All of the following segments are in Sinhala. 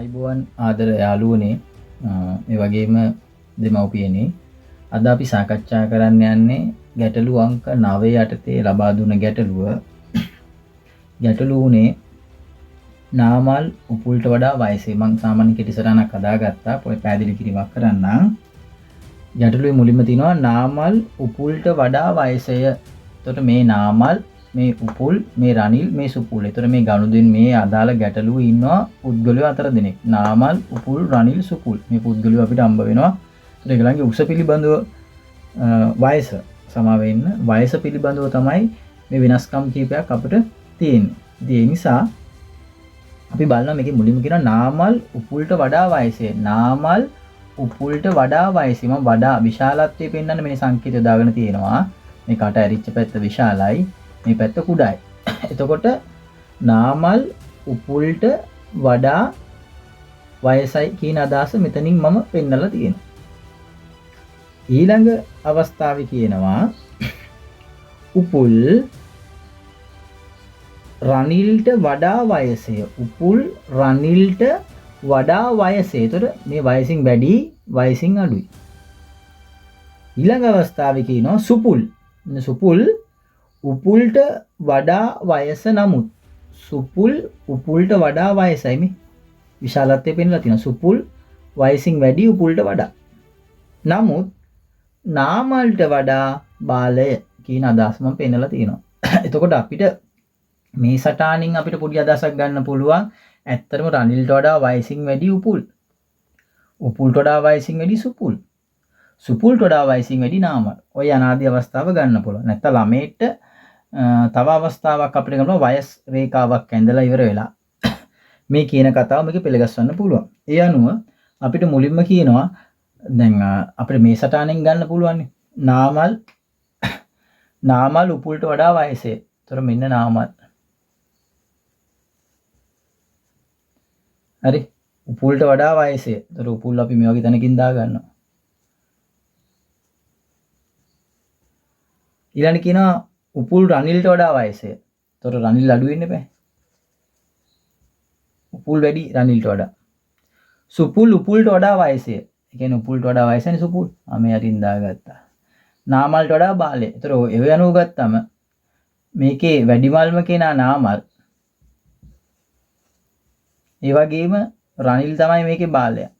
ආයිබෝවන් ආදර යාළුවනේ මේ වගේම දෙමව්පියනේ අද අපි සාකච්ඡා කරන්න යන්නේ ගැටලු අංක 9 යටතේ ලබා දුන ගැටලු උනේ නාමල් උපුල්ට වඩා වයසේ මම සාමාන්‍ය කෙටිසරණක් හදාගත්තා පොඩි පැහැදිලි කිරීමක් කරන්නම් ගැටලුවේ මුලින්ම තියෙනවා නාමල් උපුල්ට වඩා වයසය. එතකොට මේ නාමල් මේ උපුල් මේ රනිල් මේ සුපුල්. එතකොට මේ ගනුදෙන් මේ අදාළ ගැටලුවේ ඉන්නවා පුද්ගලයෝ 4 දෙනෙක්. නාමල් උපුල් රනිල් සුපුල්. මේ පුද්ගලයෝ අපිට හම්බ වෙනවා. ඒතර ඒගොල්ලන්ගේ උස පිළිබඳව වයස සමා වෙන්න වයස පිළිබඳව තමයි මේ වෙනස්කම් කීපයක් අපිට තියෙන්නේ. ඉතින් ඒ නිසා අපි බලනවා මේකේ මුලින්ම කියනවා නාමල් උපුල්ට වඩා වයසේ. නාමල් උපුල්ට වඩා වයසේ. මම වඩා විශාලත්වයේ පෙන්වන්න මේ සංකේතය දාගෙන තියෙනවා. මේ කට ඇරිච්ච පැත්ත විශාලයි. මේ පැත්ත කුඩායි. එතකොට නාමල් උපුල්ට වඩා වයසයි කියන අදහස මෙතනින් මම පෙන්නලා තියෙනවා. ඊළඟ අවස්ථාවේ කියනවා උපුල් රනිල්ට වඩා වයසය. උපුල් රනිල්ට වඩා වයසය. ඒතර මේ වයසින් වැඩි වයසින් අඩුයි. ඊළඟ අවස්ථාවේ කියනවා සුපුල්. සුපුල් උපුල්ට වඩා වයස නමුත් සුපුල් උපුල්ට වඩා වයසයි මේ විශාලත්වය පෙන්නලා තියෙනවා. සුපුල් වයසින් වැඩි උපුල්ට වඩා. නමුත් නාමල්ට වඩා බාලය කියන අදහස මම පෙන්නලා තියෙනවා. එතකොට අපිට මේ සටහනින් අපිට පොඩි අදහසක් ගන්න පුළුවන්. ඇත්තටම රනිල්ට වඩා වයසින් වැඩි උපුල්. උපුල්ට වඩා වයසින් වැඩි සුපුල්. සුපුල්ට වඩා වයසින් වැඩි නාමල්. ඔය අනාදි අවස්ථාව ගන්න පුළුවන්. නැත්නම් ළමයට තව අවස්ථාවක් අපිට ගන්නවා වයස් රේඛාවක් ඇඳලා ඉවර වෙලා මේ කියන කතාව මේක පෙළගස්වන්න පුළුවන්. ඒ අනුව අපිට මුලින්ම කියනවා දැන් අපිට මේ සටහනෙන් ගන්න පුළුවන් නාමල් උපුල්ට වඩා වයසේ. ඒතර මෙන්න නාමල්. හරි. උපුල්ට වඩා වයසේ. ඒතර උපුල් අපි මේ වගේ තැනකින් දා ගන්නවා. ඊළඟ කියනවා උපුල් රනිල්ට වඩා වයසය. ඒතකොට රනිල් අඩු වෙන්න බෑ. උපුල් වැඩි රනිල්ට වඩා. සුපුල් උපුල්ට වඩා වයසය. ඒ කියන්නේ උපුල්ට වඩා වයසනේ සුපුල්. මේ අරින් දාගත්තා. නාමල්ට වඩා බාලය. ඒතර ඒ අනුව ගත්තම මේකේ වැඩිමල්ම කෙනා නාමල්. ඒ වගේම රනිල් තමයි මේකේ බාලයා.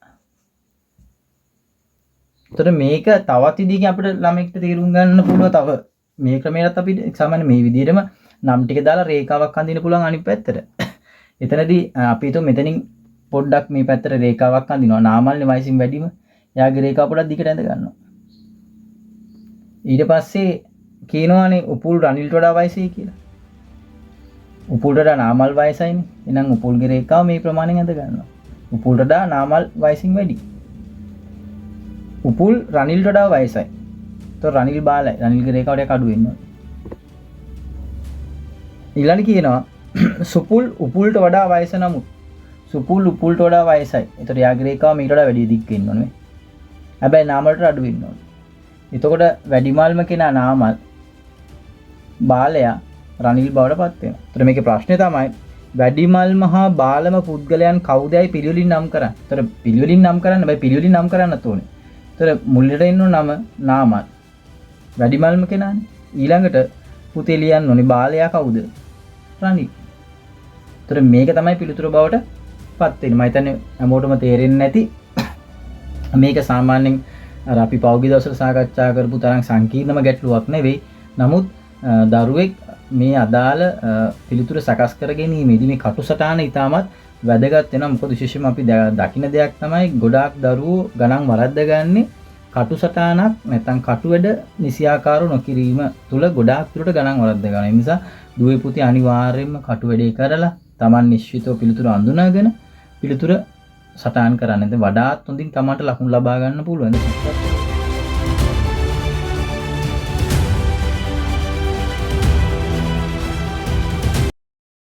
ඒතර මේක තවත් විදිහකින් අපිට ළමෙක්ට තේරුම් ගන්න පුළුවන් තව මේ ක්‍රමයටත් අපි සාමාන්‍ය මේ විදිහටම නම් ටික දාලා රේඛාවක් අඳින්න පුළුවන් අනිත් පැත්තට. එතනදී අපි හිතුව මෙතනින් පොඩ්ඩක් මේ පැත්තට රේඛාවක් අඳිනවා. නාමල්නේ වයසින් වැඩිම. එයාගේ රේඛාව පොඩ්ඩක් දිගට ඇඳ ගන්නවා. ඊට පස්සේ කියනවානේ උපුල් රනිල්ට වඩා වයසයි කියලා. උපුල්ට වඩා නාමල් වයසයිනේ. එහෙනම් උපුල්ගේ රේඛාව මේ ප්‍රමාණයෙන් ඇඳ ගන්නවා. උපුල්ට වඩා නාමල් වයසින් වැඩි. උපුල් රනිල්ට වඩා වයසයි. તો රනිල් බාලයි. රනිල්ගේ රේඛාව ටික අඩු වෙනවා. ඊළඟ කියනවා සුපුල් උපුල්ට වඩා වයස නමුත් සුපුල් උපුල්ට වඩා වයසයි. ඒතර යාගේ රේඛාව මීට වඩා වැඩි දික් වෙන්න ඕනේ. හැබැයි නාමල්ට අඩු වෙන්න ඕනේ. එතකොට වැඩිමල්ම කෙනා නාමල් බාලයා රනිල් බවට පත් වෙනවා. ඒතර මේකේ ප්‍රශ්නේ තමයි වැඩිමල්ම හා බාලම පුද්ගලයන් කවුදයි පිළිවෙලින් නම් කරන්නේ. ඒතර පිළිවෙලින් නම් කරන්න බෑ. පිළිවෙලින් නම් කරන්නත් ඕනේ. ඒතර මුල්ලට එන්න නම නාමල්. වැඩිමල්ම කෙනානේ. ඊළඟට පුතේ ලියන්න ඕනේ බාලයා කවුද? රනිල්. ඒතර මේක තමයි පිළිතුර බවට පත් වෙන්නේ. මම හිතන්නේ හැමෝටම තේරෙන්නේ නැති මේක සාමාන්‍යයෙන් අර අපි පෞද්ගලික දවසට සාකච්ඡා කරපු තරම් සංකීර්ණම ගැටලුවක් නෙවෙයි. නමුත් දරුවෙක් මේ අදාළ පිළිතුර සකස් කර ගැනීමේදී මේ කටුසටහන ඉතාමත් වැදගත් වෙනවා. මොකද විශේෂයෙන්ම අපි දකින්න දෙයක් තමයි ගොඩාක් දරුවෝ ගණන් වරද්දගන්නේ කටුසටහනක් නැත්නම් කටු වැඩ නිසියාකාරව නොකිරීම තුල ගොඩාක් දුරට ගණන් වරද්ද ගන්නවා. ඒ නිසා දුවේ පුතේ අනිවාර්යයෙන්ම කටු වැඩේ කරලා Taman නිශ්චිතව පිළිතුර අඳුනාගෙන පිළිතුර සටහන් කරන්න. එතන වඩාත් හොඳින් Tamanට ලකුණු ලබා ගන්න පුළුවන්.